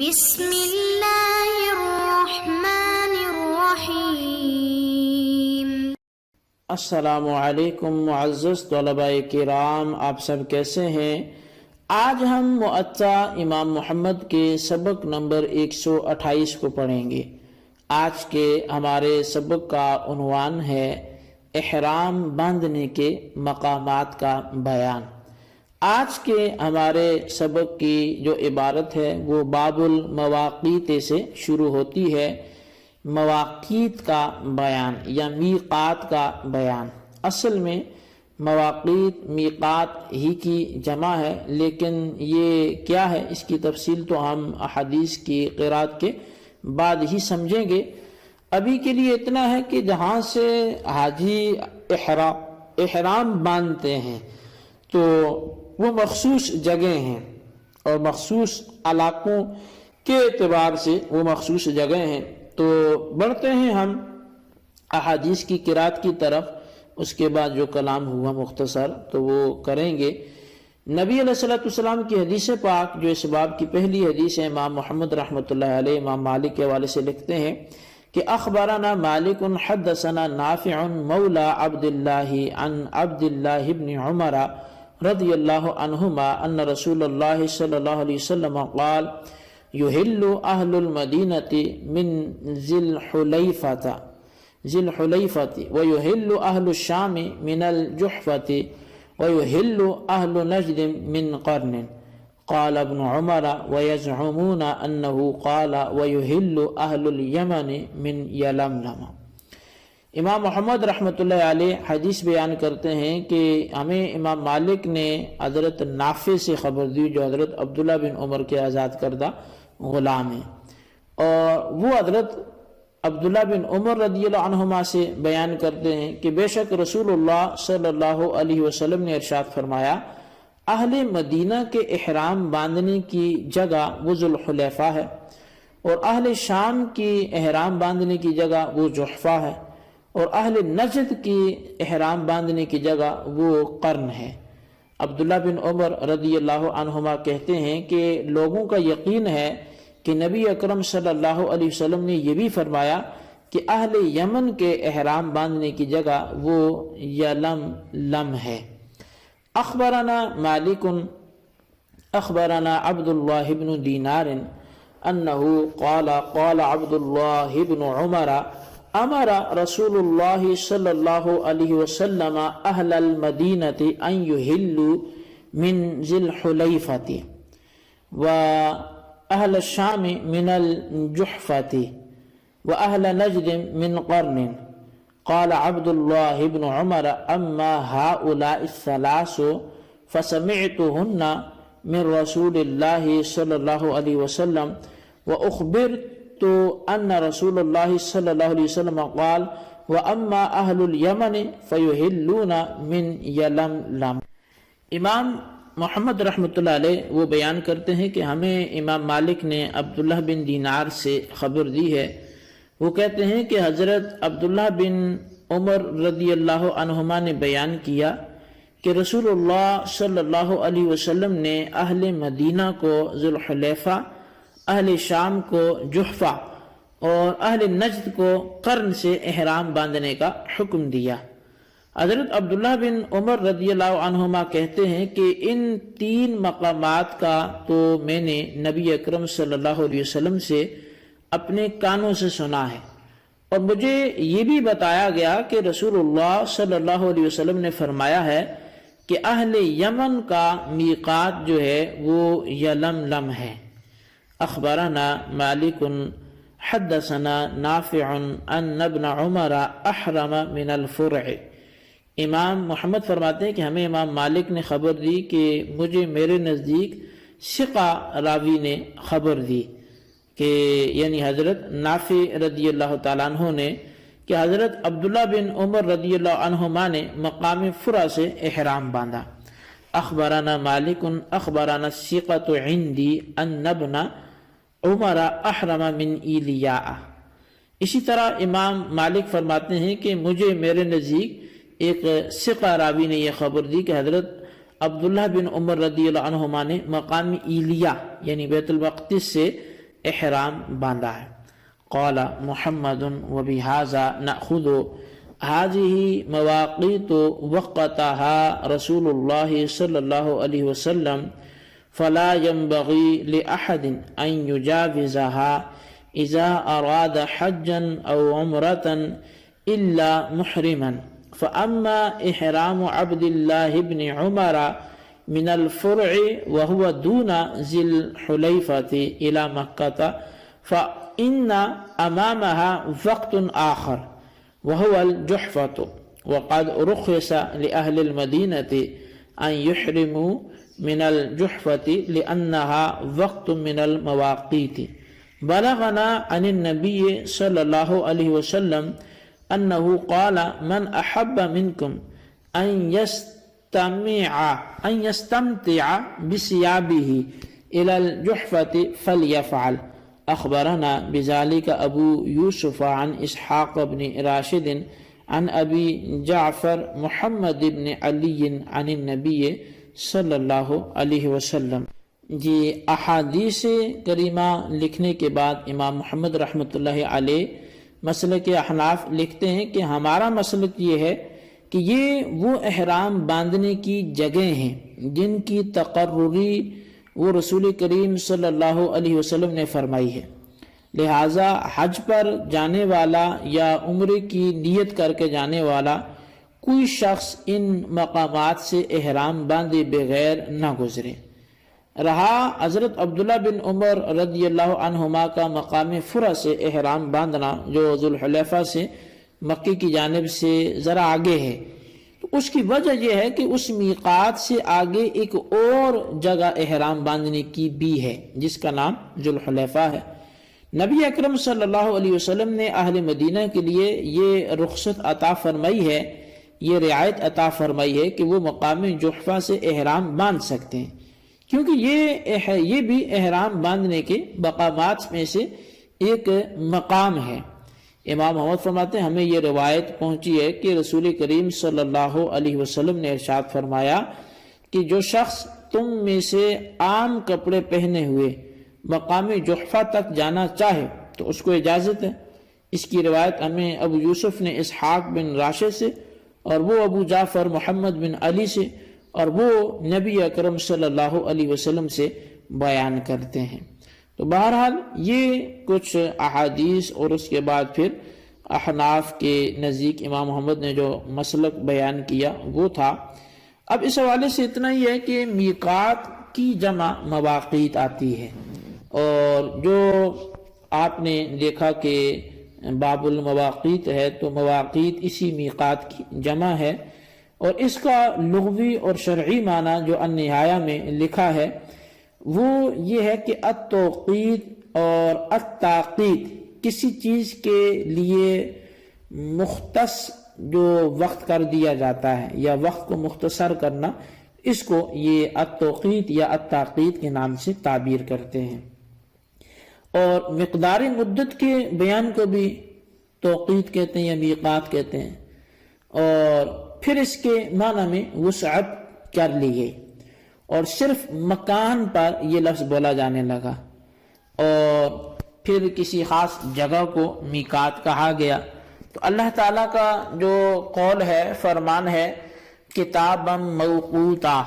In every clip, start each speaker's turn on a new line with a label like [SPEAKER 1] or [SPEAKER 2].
[SPEAKER 1] بسم اللہ الرحمن الرحیم۔
[SPEAKER 2] السلام علیکم معزز طلباء کرام، آپ سب کیسے ہیں؟ آج ہم موطا امام محمد کے سبق نمبر 128 کو پڑھیں گے۔ آج کے ہمارے سبق کا عنوان ہے احرام باندھنے کے مقامات کا بیان۔ آج کے ہمارے سبق کی جو عبارت ہے وہ باب المواقیت سے شروع ہوتی ہے، مواقیت کا بیان یا میقات کا بیان۔ اصل میں مواقیت میقات ہی کی جمع ہے، لیکن یہ کیا ہے اس کی تفصیل تو ہم احادیث کی قرات کے بعد ہی سمجھیں گے۔ ابھی کے لیے اتنا ہے کہ جہاں سے حاجی احرام باندھتے ہیں تو وہ مخصوص جگہ ہیں اور مخصوص علاقوں کے اعتبار سے وہ مخصوص جگہ ہیں۔ تو بڑھتے ہیں ہم احادیث کی قرات کی طرف، اس کے بعد جو کلام ہوا مختصر تو وہ کریں گے۔ نبی علیہ السلام کی حدیث پاک جو اس باب کی پہلی حدیث ہے، امام محمد رحمۃ اللہ علیہ امام مالک کے حوالے سے لکھتے ہیں کہ اخبرنا مالک حدثنا نافع مولا عبد اللہ عن عبد اللہ بن عمر رضی اللہ عنہما ان رسول اللہ صلی اللہ علیہ وسلم قال يحل اہل المدینۃ من ذی الحلیفۃ ويحل اہل الشام من الجحفۃ ويحل اہل نجد من قرن قال ابن عمر ويزعمون انه قال ويحل اہل الیمن من یلملم۔ امام محمد رحمۃ اللہ علیہ حدیث بیان کرتے ہیں کہ ہمیں امام مالک نے حضرت نافع سے خبر دی جو حضرت عبداللہ بن عمر کے آزاد کردہ غلام ہیں، اور وہ حضرت عبداللہ بن عمر رضی اللہ عنہما سے بیان کرتے ہیں کہ بے شک رسول اللہ صلی اللہ علیہ وسلم نے ارشاد فرمایا اہل مدینہ کے احرام باندھنے کی جگہ وہ ذوالحلیفہ ہے، اور اہل شام کی احرام باندھنے کی جگہ وہ جحفہ ہے، اور اہل نجد کی احرام باندھنے کی جگہ وہ قرن ہے۔ عبداللہ بن عمر رضی اللہ عنہما کہتے ہیں کہ لوگوں کا یقین ہے کہ نبی اکرم صلی اللہ علیہ وسلم نے یہ بھی فرمایا کہ اہل یمن کے احرام باندھنے کی جگہ وہ یلملم ہے۔ اخبرنا مالک اخبرنا عبد اللہ بن دینار انہ قال قال عبد اللہ بن عمر امر رسول اللہ صلی اللہ علیہ وسلم اہل المدینۃ ان یحلوا من ذی الحلیفۃ و اہل الشام من الجحفۃ و اہل نجد من قرن قال عبد اللہ بن عمر اما هؤلاء الثلاث فسمعتهن من رسول اللہ صلی اللہ علیہ وسلم واخبرت ان رسول اللہ صلی اللہ علیہ وسلم قال واما اہل الیمن فیحلون من یلملم۔ امام محمد رحمۃ اللہ علیہ وہ بیان کرتے ہیں کہ ہمیں امام مالک نے عبداللہ بن دینار سے خبر دی ہے، وہ کہتے ہیں کہ حضرت عبداللہ بن عمر رضی اللہ عنہما نے بیان کیا کہ رسول اللہ صلی اللہ علیہ وسلم نے اہل مدینہ کو ذوالحلیفہ، اہل شام کو جحفہ اور اہل نجد کو قرن سے احرام باندھنے کا حکم دیا۔ حضرت عبداللہ بن عمر رضی اللہ عنہما کہتے ہیں کہ ان تین مقامات کا تو میں نے نبی اکرم صلی اللہ علیہ وسلم سے اپنے کانوں سے سنا ہے، اور مجھے یہ بھی بتایا گیا کہ رسول اللہ صلی اللہ علیہ وسلم نے فرمایا ہے کہ اہل یمن کا میقات جو ہے وہ یلملم ہے۔ اخبرنا مالک حدثنا نافع ان ابن عمر احرم من الفرع۔ امام محمد فرماتے ہیں کہ ہمیں امام مالک نے خبر دی کہ مجھے میرے نزدیک ثقہ راوی نے خبر دی کہ یعنی حضرت نافع رضی اللہ تعالیٰ عنہ نے کہ حضرت عبداللہ بن عمر رضی اللہ عنہما نے مقام فرع سے احرام باندھا۔ اخبرنا مالک اخبرنا الثقۃ عندی ان ابن عمر احرم من ایلیاء۔ اسی طرح امام مالک فرماتے ہیں کہ مجھے میرے نزدیک ایک ثقہ راوی نے یہ خبر دی کہ حضرت عبداللہ بن عمر رضی اللہ عنہما نے مقام ایلیاء یعنی بیت المقدس سے احرام باندھا ہے۔ قال محمد وبہذا نأخذ هذه مواقیت وقتها رسول اللہ صلی اللہ علیہ وسلم فلا ينبغي لأحد أن يجاوزها إذا أراد حجا أو عمرة إلا محرما، فأما إحرام عبد الله بن عمر من الفرع وهو دون ذي الحليفة إلى مكة فإن أمامها وقت آخر وهو الجحفة، وقد رخص لأهل المدينة أن يحرموا من الجحفة لأنها وقت من المواقيت۔ بلغنا عن النبي صلى الله عليه وسلم أنه قال من أحب منكم أن يستمتع بثيابه إلى الجحفة فليفعل۔ أخبرنا بذلك أبو يوسف عن إسحاق بن راشد عن أبي جعفر محمد بن علي عن النبي صلی اللہ علیہ وسلم۔ جی احادیث کریمہ لکھنے کے بعد امام محمد رحمۃ اللہ علیہ مسلک احناف لکھتے ہیں کہ ہمارا مسلک یہ ہے کہ یہ وہ احرام باندھنے کی جگہیں ہیں جن کی تقرری وہ رسول کریم صلی اللہ علیہ وسلم نے فرمائی ہے، لہٰذا حج پر جانے والا یا عمرے کی نیت کر کے جانے والا کوئی شخص ان مقامات سے احرام باندھے بغیر نہ گزرے۔ رہا حضرت عبداللہ بن عمر رضی اللہ عنہما کا مقام فرع سے احرام باندھنا جو ذوالحلیفہ سے مکے کی جانب سے ذرا آگے ہے، تو اس کی وجہ یہ ہے کہ اس میقات سے آگے ایک اور جگہ احرام باندھنے کی بھی ہے جس کا نام ذوالحلیفہ ہے۔ نبی اکرم صلی اللہ علیہ وسلم نے اہل مدینہ کے لیے یہ رخصت عطا فرمائی ہے، یہ رعایت عطا فرمائی ہے کہ وہ مقام جحفہ سے احرام باندھ سکتے ہیں، کیونکہ یہ بھی احرام باندھنے کے مقامات میں سے ایک مقام ہے۔ امام محمد فرماتے ہیں ہمیں یہ روایت پہنچی ہے کہ رسول کریم صلی اللہ علیہ وسلم نے ارشاد فرمایا کہ جو شخص تم میں سے عام کپڑے پہنے ہوئے مقام جحفہ تک جانا چاہے تو اس کو اجازت ہے۔ اس کی روایت ہمیں ابو یوسف نے اسحاق بن راشد سے اور وہ ابو جعفر محمد بن علی سے اور وہ نبی اکرم صلی اللہ علیہ وسلم سے بیان کرتے ہیں۔ تو بہرحال یہ کچھ احادیث اور اس کے بعد پھر احناف کے نزدیک امام محمد نے جو مسلک بیان کیا وہ تھا۔ اب اس حوالے سے اتنا ہی ہے کہ میقات کی جمع مواقیت آتی ہے، اور جو آپ نے دیکھا کہ باب المواقیت ہے تو مواقیت اسی میقات کی جمع ہے، اور اس کا لغوی اور شرعی معنی جو النہایہ میں لکھا ہے وہ یہ ہے کہ التوقیت اور التاقیت، کسی چیز کے لیے مختص جو وقت کر دیا جاتا ہے یا وقت کو مختصر کرنا، اس کو یہ التوقیت یا التاقیت کے نام سے تعبیر کرتے ہیں۔ اور مقدار مدت کے بیان کو بھی توقیت کہتے ہیں یا میقات کہتے ہیں، اور پھر اس کے معنی میں وسعت کر لی گئی، اور صرف مکان پر یہ لفظ بولا جانے لگا، اور پھر کسی خاص جگہ کو میقات کہا گیا۔ تو اللہ تعالیٰ کا جو قول ہے، فرمان ہے کتابا موقوتا،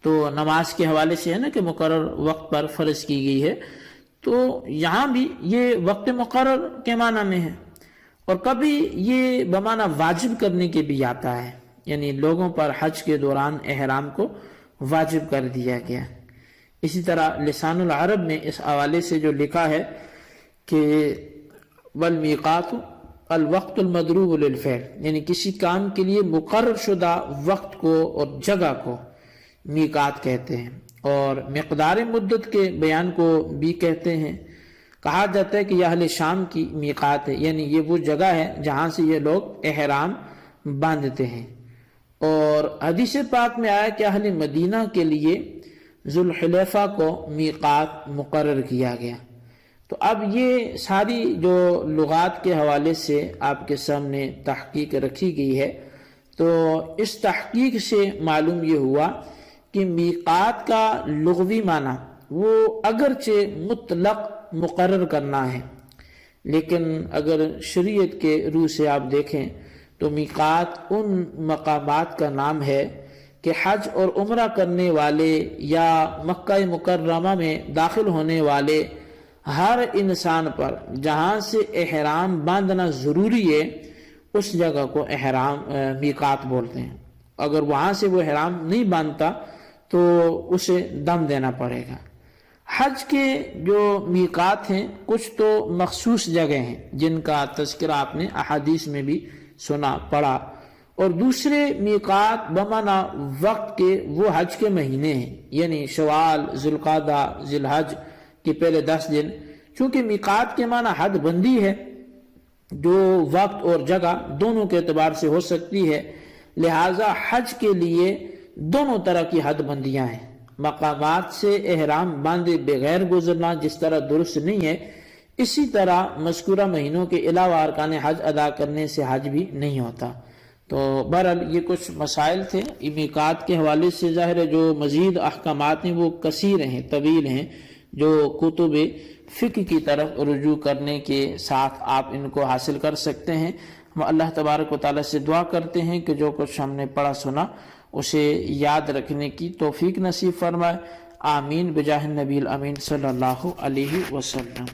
[SPEAKER 2] تو نماز کے حوالے سے ہے نا کہ مقرر وقت پر فرض کی گئی ہے، تو یہاں بھی یہ وقت مقرر کے معنی میں ہے، اور کبھی یہ بمعنی واجب کرنے کے بھی آتا ہے، یعنی لوگوں پر حج کے دوران احرام کو واجب کر دیا گیا۔ اسی طرح لسان العرب میں اس حوالے سے جو لکھا ہے کہ والمیقات الوقت المضروب للفعل، یعنی کسی کام کے لیے مقرر شدہ وقت کو اور جگہ کو میقات کہتے ہیں، اور مقدار مدت کے بیان کو بھی کہتے ہیں۔ کہا جاتا ہے کہ یہ اہل شام کی میقات ہے، یعنی یہ وہ جگہ ہے جہاں سے یہ لوگ احرام باندھتے ہیں۔ اور حدیث پاک میں آیا کہ اہل مدینہ کے لیے ذوالحلیفہ کو میقات مقرر کیا گیا۔ تو اب یہ ساری جو لغات کے حوالے سے آپ کے سامنے تحقیق رکھی گئی ہے، تو اس تحقیق سے معلوم یہ ہوا کہ میقات کا لغوی معنی وہ اگرچہ مطلق مقرر کرنا ہے، لیکن اگر شریعت کے روح سے آپ دیکھیں تو میقات ان مقامات کا نام ہے کہ حج اور عمرہ کرنے والے یا مکہ مکرمہ میں داخل ہونے والے ہر انسان پر جہاں سے احرام باندھنا ضروری ہے اس جگہ کو میقات بولتے ہیں۔ اگر وہاں سے وہ احرام نہیں باندھتا تو اسے دم دینا پڑے گا۔ حج کے جو میقات ہیں کچھ تو مخصوص جگہ ہیں جن کا تذکرہ آپ نے احادیث میں بھی سنا پڑھا، اور دوسرے میقات بمعنی وقت کے وہ حج کے مہینے ہیں، یعنی شوال، ذوالقعدہ، ذی الحج کے پہلے 10 دن۔ چونکہ میقات کے معنی حد بندی ہے جو وقت اور جگہ دونوں کے اعتبار سے ہو سکتی ہے، لہٰذا حج کے لیے دونوں طرح کی حد بندیاں ہیں۔ مقامات سے احرام باندھے بغیر گزرنا جس طرح درست نہیں ہے، اسی طرح مذکورہ مہینوں کے علاوہ ارکان حج ادا کرنے سے حج بھی نہیں ہوتا۔ تو بہرحال یہ کچھ مسائل تھے میقات کے حوالے سے۔ ظاہر ہے جو مزید احکامات ہیں وہ کثیر ہیں، طویل ہیں، جو کتب فقہ کی طرف رجوع کرنے کے ساتھ آپ ان کو حاصل کر سکتے ہیں۔ ہم اللہ تبارک و تعالیٰ سے دعا کرتے ہیں کہ جو کچھ ہم نے پڑھا سنا اسے یاد رکھنے کی توفیق نصیب فرمائے۔ آمین بجاہ النبی الامین صلی اللہ علیہ وسلم۔